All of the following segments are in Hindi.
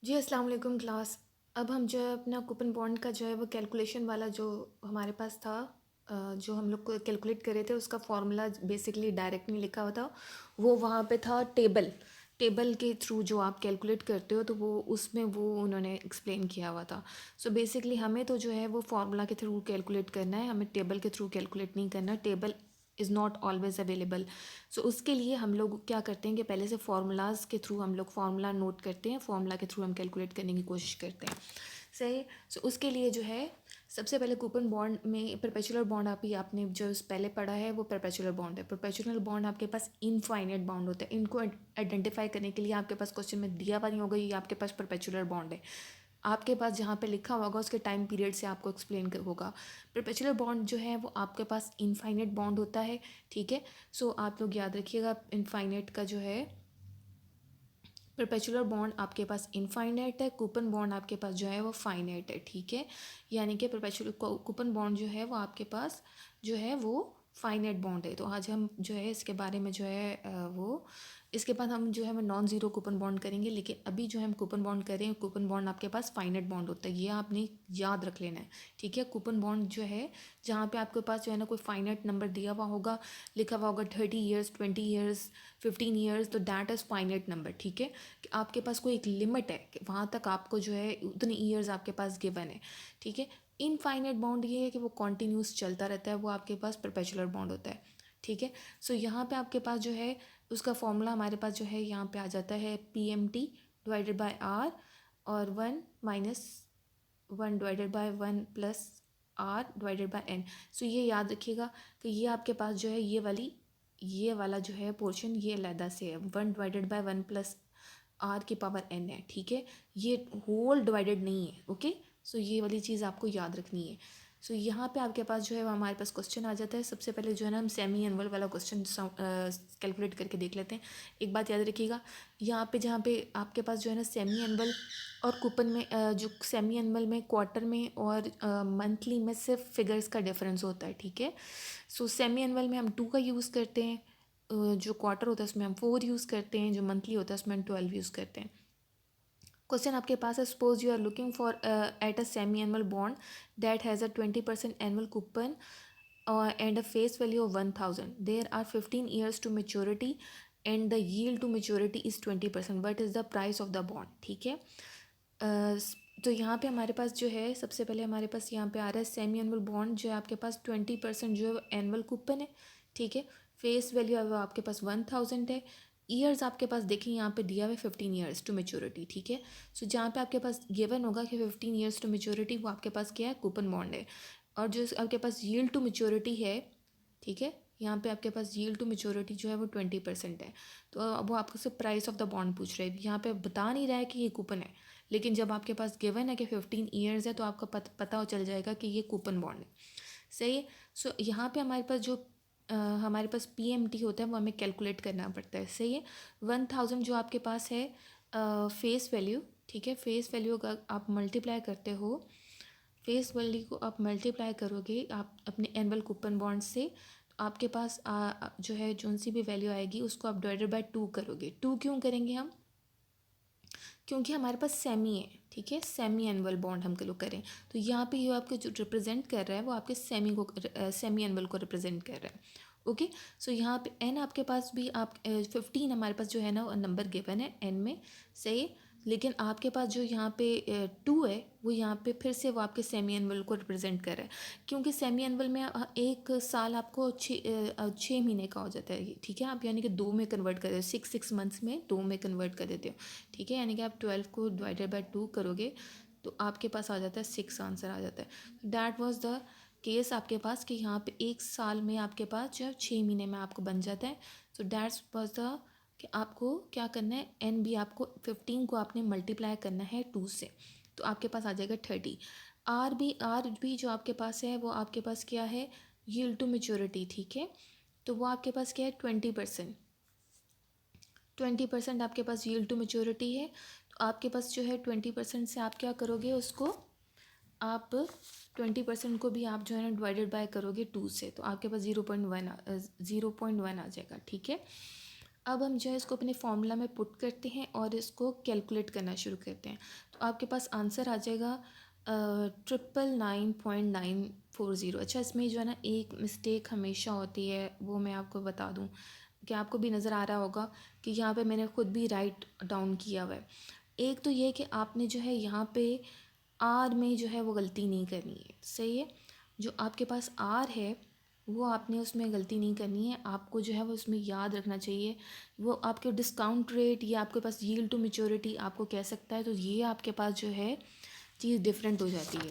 जी, अस्सलाम वालेकुम क्लास। अब हम जो है अपना कूपन बॉन्ड का जो है वो कैलकुलेशन वाला जो हमारे पास था, जो हम लोग को कैलकुलेट करे थे उसका फार्मूला बेसिकली डायरेक्ट नहीं लिखा हुआ था। वो वहाँ पे था टेबल। टेबल के थ्रू जो आप कैलकुलेट करते हो तो वो उसमें वो उन्होंने एक्सप्लेन किया हुआ था। सो बेसिकली हमें तो जो है वो फार्मूला के थ्रू कैलकुलेट करना है, हमें टेबल के थ्रू कैलकुलेट नहीं करना। Table is not always available. So उसके लिए हम लोग क्या करते हैं कि पहले से फार्मूलाज़ के थ्रू हम लोग फार्मूला नोट करते हैं, फार्मूला के थ्रू हम कैलकुलेट करने की कोशिश करते हैं। सही। सो उसके लिए जो है सबसे पहले कूपन बॉन्ड में परपेचुअल बॉन्ड आपने जो पहले पढ़ा है वो परपेचुअल बॉन्ड है। परपेचुअल बॉन्ड आपके पास इनफाइनाइट बॉन्ड होता है। इनको आइडेंटिफाई करने के लिए आपके पास क्वेश्चन में दिया हुआ नहीं होगा ये आपके पास परपेचुअल बॉन्ड है। आपके पास जहाँ पे लिखा होगा उसके टाइम पीरियड से आपको एक्सप्लेन होगा। परपेचुअल बॉन्ड जो है वो आपके पास इनफाइनाइट बॉन्ड होता है। ठीक है। सो आप लोग याद रखिएगा इनफाइनाइट का जो है परपेचुअल बॉन्ड आपके पास इनफाइनाइट है, कूपन बॉन्ड आपके पास जो है वो फाइनाइट है। ठीक है। यानी कि परपेचुअल कूपन बॉन्ड जो है वो आपके पास जो है वो फाइनाइट बॉन्ड है। तो आज हम जो है इसके बारे में जो है वो इसके बाद हम जो है वो नॉन ज़ीरो कूपन बॉन्ड करेंगे। लेकिन अभी जो हम कूपन बॉन्ड करें, कूपन बॉन्ड आपके पास फाइनाइट बॉन्ड होता है, ये आपने याद रख लेना है। ठीक है। कूपन बॉन्ड जो है जहाँ पे आपके पास जो है ना कोई फाइनाइट नंबर दिया हुआ होगा, लिखा हुआ होगा 30 ईयर्स, 20 ईयर्स, 15 ईयर्स, तो दैट इज़ फाइनाइट नंबर। ठीक है। कि आपके पास कोई एक लिमिट है कि वहाँ तक आपको जो है उतने ईयर्स आपके पास गिवन है। ठीक है। इनफाइनाइट बॉन्ड ये है कि वो कॉन्टीन्यूस चलता रहता है, वो आपके पास परपेचुअल बॉन्ड होता है। ठीक है। सो यहाँ पे आपके पास जो है उसका फॉर्मूला हमारे पास जो है यहाँ पे आ जाता है PMT डिवाइडेड बाय R और 1 - 1 divided by 1 + R divided by N। सो ये याद रखिएगा कि ये आपके पास जो है ये वाला जो है पोर्शन ये अलहदा से है। 1/1 + R⁴ है। ठीक है। ये होल डिवाइडेड नहीं है। ओके। सो ये वाली चीज़ आपको याद रखनी है। सो यहाँ पे आपके पास जो है वो हमारे पास क्वेश्चन आ जाता है। सबसे पहले जो है ना हम सेमी एनुअल वाला क्वेश्चन कैलकुलेट करके देख लेते हैं। एक बात याद रखिएगा, यहाँ पे जहाँ पे आपके पास जो है ना सेमी एनुअल और कूपन में जो सेमी एनुअल में, क्वार्टर में और मंथली में सिर्फ फिगर्स का डिफरेंस होता है। ठीक है। सो सेमी एनुअल में हम 2 का यूज़ करते हैं, जो क्वार्टर होता है उसमें हम 4 यूज़ करते हैं, जो मंथली होता है उसमें हम 12 यूज़ करते हैं। क्वेश्चन आपके पास है, suppose you are looking for at a semi annual bond that has a 20% annual coupon and a face value of 1000. There are 15 years to maturity and the yield to maturity is 20%. What is the price of the bond? ठीक है। तो यहाँ पे हमारे पास जो है सबसे पहले हमारे पास यहाँ पे आ रहा है सेमी एनुअल बॉन्ड जो है आपके पास 20% जो है एनुअल कूपन है। ठीक है। फेस वैल्यू है वो आपके पास 1000 है। ईयर्स आपके पास देखें यहाँ पे दिया हुआ है 15 ईयर्स टू मेच्योरिटी। ठीक है। सो जहाँ पे आपके पास गिवन होगा कि 15 ईयर्स टू मेच्योरिटी, वो आपके पास क्या है, कूपन बॉन्ड है। और जो आपके पास यील्ड टू मेच्योरिटी है, ठीक है, यहाँ पे आपके पास यील्ड टू मेच्योरिटी जो है वो 20% है। तो अब वो आपको सिर्फ प्राइस ऑफ द बॉन्ड पूछ रहे हैं, यहाँ पे बता नहीं रहा है कि ये कूपन है। लेकिन जब आपके पास गिवन है कि 15 ईयर्स है तो आपको पता चल जाएगा कि ये कूपन बॉन्ड है। सही है। सो यहाँ पे हमारे पास जो हमारे पास PMT होता है वो हमें कैलकुलेट करना पड़ता है। सही है। 1000 जो आपके पास है फेस वैल्यू। ठीक है। फेस वैल्यू का आप मल्टीप्लाई करते हो, फेस वैल्यू को आप मल्टीप्लाई करोगे आप अपने एनुअल कूपन बॉन्ड से, तो आपके पास जो है जो सी भी वैल्यू आएगी उसको आप डिवाइडेड बाय 2 करोगे। 2 क्यों करेंगे हम? क्योंकि हमारे पास सेमी है। ठीक है। सेमी एनुअल बॉन्ड हम लोग करें तो यहाँ पे ये आपके जो रिप्रेजेंट कर रहा है वो आपके सेमी एनुअल को रिप्रेजेंट कर रहा है। ओके। सो यहाँ पे एन आपके पास भी आप 15 हमारे पास जो है ना नंबर गिवन है एन में। सही। लेकिन आपके पास जो यहाँ पे 2 है वो यहाँ पे फिर से वो आपके सेमी एनुअल को रिप्रेजेंट कर रहा है, क्योंकि सेमी एनुअल में एक साल आपको 6 महीने का हो जाता है। ठीक है। आप यानी कि 2 में कन्वर्ट कर देते हो, 6 मंथ्स में 2 में कन्वर्ट कर देते हो। ठीक है। यानी कि आप 12 को डिवाइडेड बाय 2 करोगे तो आपके पास आ जाता है 6 आंसर आ जाता है। दैट वाज द केस आपके पास कि यहाँ पे एक साल में आपके पास जो 6 महीने में आपको बन जाता है। सो दैट्स वाज द कि आपको क्या करना है, एन भी आपको 15 को आपने मल्टीप्लाई करना है 2 से, तो आपके पास आ जाएगा 30। आर भी जो आपके पास है वो आपके पास क्या है, यील्ड टू मेच्योरिटी। ठीक है। तो वो आपके पास क्या है, 20%। 20% आपके पास यील्ड टू मेच्योरिटी है। तो आपके पास जो है 20% से आप क्या करोगे, उसको आप 20% को भी आप जो है ना डिवाइडेड बाय करोगे 2 से, तो आपके पास 0.1 आ जाएगा। ठीक है। अब हम जो है इसको अपने फॉर्मूला में पुट करते हैं और इसको कैलकुलेट करना शुरू करते हैं। तो आपके पास आंसर आ जाएगा 999.940। अच्छा, इसमें जो है ना एक मिस्टेक हमेशा होती है, वो मैं आपको बता दूं कि आपको भी नज़र आ रहा होगा कि यहाँ पे मैंने ख़ुद भी राइट डाउन किया हुआ है। एक तो ये कि आपने जो है यहाँ पे आर में जो है वो गलती नहीं करनी है, सही है। जो आपके पास आर है वो आपने उसमें गलती नहीं करनी है, आपको जो है वो उसमें याद रखना चाहिए। वो आपके डिस्काउंट रेट या आपके पास यील्ड टू मैच्योरिटी आपको कह सकता है, तो ये आपके पास जो है चीज़ डिफरेंट हो जाती है।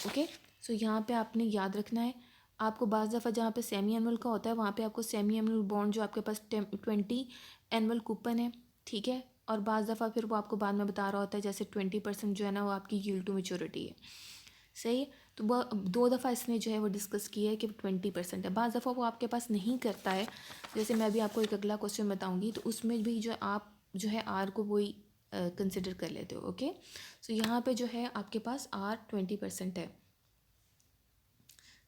ओके, सो यहाँ पे आपने याद रखना है। आपको बाज़ दफ़ा जहाँ पे सेमी एनुअल का होता है वहाँ पे आपको सेमी एनुअल बॉन्ड जो आपके पास 20 एनुअल कूपन है, ठीक है, और बाज़ दफ़ा फिर वो आपको बाद में बता रहा होता है जैसे 20% जो है ना वो आपकी यील्ड टू मैच्योरिटी है, सही है। तो वो 2 दफ़ा इसने जो है वो डिस्कस किया है कि 20% है। बाज़ दफ़ा वो आपके पास नहीं करता है, जैसे मैं भी आपको एक अगला क्वेश्चन बताऊंगी तो उसमें भी जो आप जो है आर को वही कंसिडर कर लेते हो। ओके, सो यहाँ पे जो है आपके पास आर 20% है,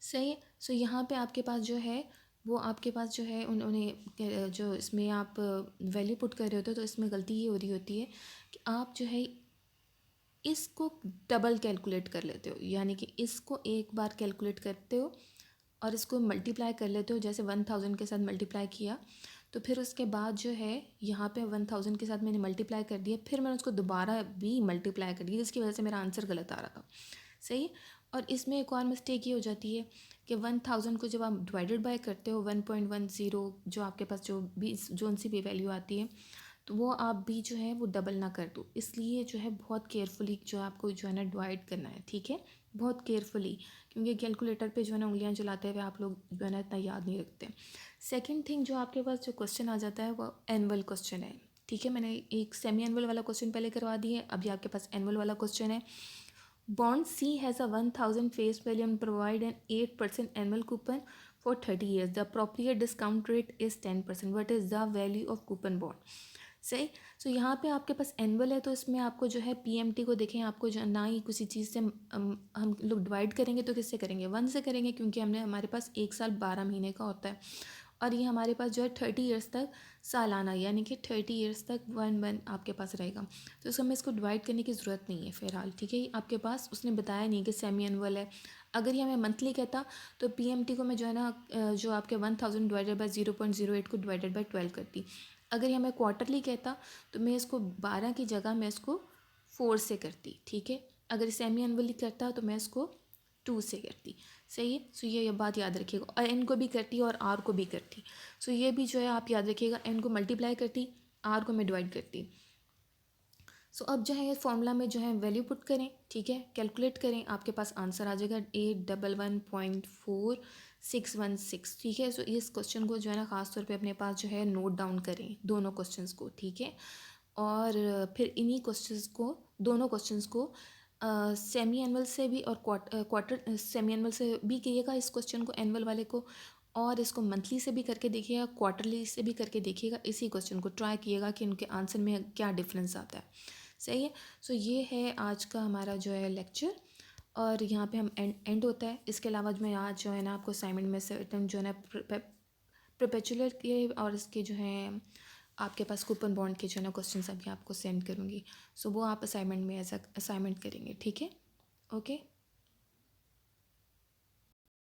सही है। सो यहाँ पे आपके पास जो है वो आपके पास जो है उन्होंने जो इसमें आप वैल्यू पुट कर रहे होते हो, तो इसमें गलती ये हो रही होती है कि आप जो है इसको डबल कैलकुलेट कर लेते हो, यानी कि इसको एक बार कैलकुलेट करते हो और इसको मल्टीप्लाई कर लेते हो। जैसे 1000 के साथ मल्टीप्लाई किया तो फिर उसके बाद जो है यहाँ पे 1000 के साथ मैंने मल्टीप्लाई कर दिया, फिर मैंने उसको दोबारा भी मल्टीप्लाई कर दिया, जिसकी वजह से मेरा आंसर गलत आ रहा था, सही है। और इसमें एक और मिस्टेक ये हो जाती है कि 1000 को जब आप डिवाइडेड बाय करते हो 1.10, जो आपके पास जो भी जोन सी भी वैल्यू आती है, तो वो आप भी जो है वो डबल ना कर दो। इसलिए जो है बहुत केयरफुली जो है आपको जो है ना डिवाइड करना है, ठीक है, बहुत केयरफुली, क्योंकि कैलकुलेटर पे जो है ना उंगलियां चलाते हुए आप लोग जो है ना इतना याद नहीं रखते। सेकंड थिंग, जो आपके पास जो क्वेश्चन आ जाता है वो एनुअल क्वेश्चन है, ठीक है। मैंने एक सेमी एनुअल वाला क्वेश्चन पहले करवा दिया है, अभी आपके पास एनुअल वाला क्वेश्चन है। Bond C has a 1000 face value and provide an 8% annual coupon for 30 years. The appropriate discount rate is 10%. What is the value of coupon bond? सही। सो यहाँ पे आपके पास एनुअल है, तो इसमें आपको जो है पीएमटी को देखें, आपको जो ना ही किसी चीज़ से हम लोग डिवाइड करेंगे तो किससे करेंगे, 1 से करेंगे, क्योंकि हमने हमारे पास 1 साल 12 महीने का होता है और ये हमारे पास जो है 30 ईयर्स तक सालाना, यानी कि 30 ईयर्स तक 1 आपके पास रहेगा। तो इसको हमें इसको डिवाइड करने की ज़रूरत नहीं है फ़िलहाल, ठीक है। आपके पास उसने बताया नहीं कि सेमी एनुअल है। अगर ये हमें मंथली कहता तो पीएमटी को मैं जो है ना जो आपके 1000 डिवाइडेड बाई 0.08 को डिवाइडेड बाई 12 करती। अगर ये हमें क्वार्टरली कहता तो मैं इसको 12 की जगह मैं इसको 4 से करती, ठीक है। अगर सेमी एनुअली करता तो मैं इसको 2 से करती, सही है। सो ये बात याद रखिएगा, और एन को भी करती और आर को भी करती। सो ये भी जो है आप याद रखिएगा, एन को मल्टीप्लाई करती, आर को मैं डिवाइड करती। सो अब जो है ये फॉर्मूला में जो है वैल्यू पुट करें, ठीक है, कैलकुलेट करें, आपके पास आंसर आ जाएगा 811.4616, ठीक है। सो इस क्वेश्चन को जो है ना ख़ास तौर पे अपने पास जो है नोट डाउन करें, दोनों क्वेश्चंस को, ठीक है। और फिर इन्हीं क्वेश्चंस को, दोनों क्वेश्चंस को सेमी एनुअल से भी और क्वार्टर सेमी एनुअल से भी कीजिएगा इस क्वेश्चन को, एनुअल वाले को, और इसको मंथली से भी करके देखिएगा, क्वार्टरली से भी करके देखिएगा। इसी क्वेश्चन को ट्राई कीजिएगा कि उनके आंसर में क्या डिफरेंस आता है, सही है। सो ये है आज का हमारा जो है लेक्चर, और यहाँ पे हम एंड होता है। इसके अलावा मैं आज जो है ना आपको असाइनमेंट में से जो है ना परपेचुअल के और इसके जो है आपके पास कूपन बॉन्ड के जो है ना क्वेश्चन अभी आपको सेंड करूँगी। सो वो आप असाइनमेंट में एज अ असाइनमेंट करेंगे, ठीक है, ओके।